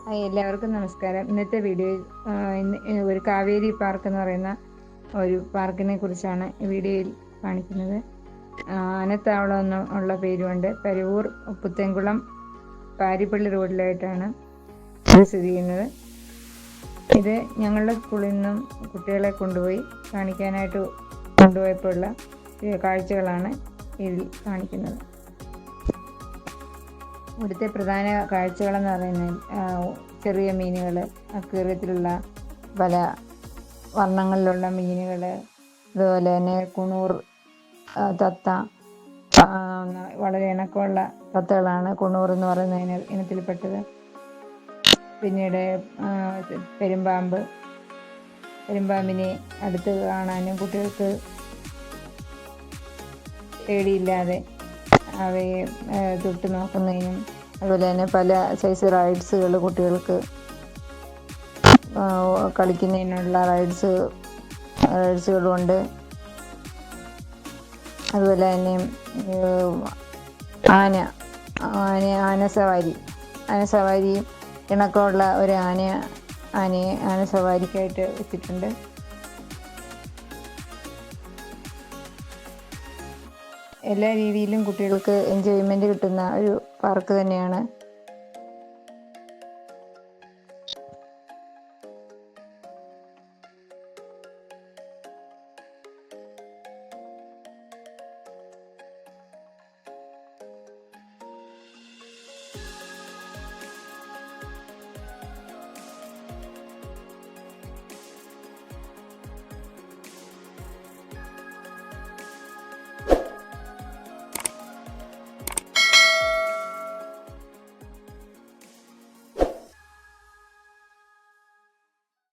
Hi, എല്ലാവർക്കും നമസ്കാരം. ഇന്നത്തെ വീഡിയോയിൽ ഒരു കാവേരി പാർക്ക് എന്ന് പറയുന്ന ഒരു പാർക്കിനെ കുറിച്ചാണ് ഈ വീഡിയോയിൽ കാണിക്കുന്നത്. ആനത്താവളം എന്നുള്ള പേരുകൊണ്ട് പരവൂർ പുത്തേൻകുളം പാരിപ്പള്ളി റോഡിലായിട്ടാണ് ഇത് സ്ഥിതി ചെയ്യുന്നത്. ഇത് ഞങ്ങളുടെ സ്കൂളിൽ നിന്നും കുട്ടികളെ കൊണ്ടുപോയി കാണിക്കാനായിട്ട് കൊണ്ടുപോയപ്പോഴുള്ള കാഴ്ചകളാണ് ഇതിൽ കാണിക്കുന്നത്. ഇവിടുത്തെ പ്രധാന കാഴ്ചകളെന്ന് പറയുന്നത് ചെറിയ മീനുകൾ, അക്വേറിയത്തിലുള്ള പല വർണ്ണങ്ങളിലുള്ള മീനുകൾ, അതുപോലെ തന്നെ കുണൂർ തത്ത, വളരെ ഇണക്കമുള്ള തത്തകളാണ് കുണൂർ എന്ന് പറയുന്ന ഇനത്തിൽപ്പെട്ടത്. പിന്നീട് പെരുമ്പാമ്പിനെ അടുത്ത് കാണാനും കുട്ടികൾക്ക് പേടിയില്ലാതെ അവയെ തൊട്ട് നോക്കുന്നതിനും, അതുപോലെ തന്നെ പല സൈസ് റൈഡ്സുകൾ കുട്ടികൾക്ക് കളിക്കുന്നതിനുള്ള റൈഡ്സുകളുണ്ട്. അതുപോലെ തന്നെ ആനസവാരിയും ഇണക്കമുള്ള ഒരു ആന സവാരിക്കായിട്ട് വെച്ചിട്ടുണ്ട്. എല്ലാ രീതിയിലും കുട്ടികൾക്ക് എൻജോയ്മെൻറ്റ് കിട്ടുന്ന ഒരു പാർക്ക് തന്നെയാണ്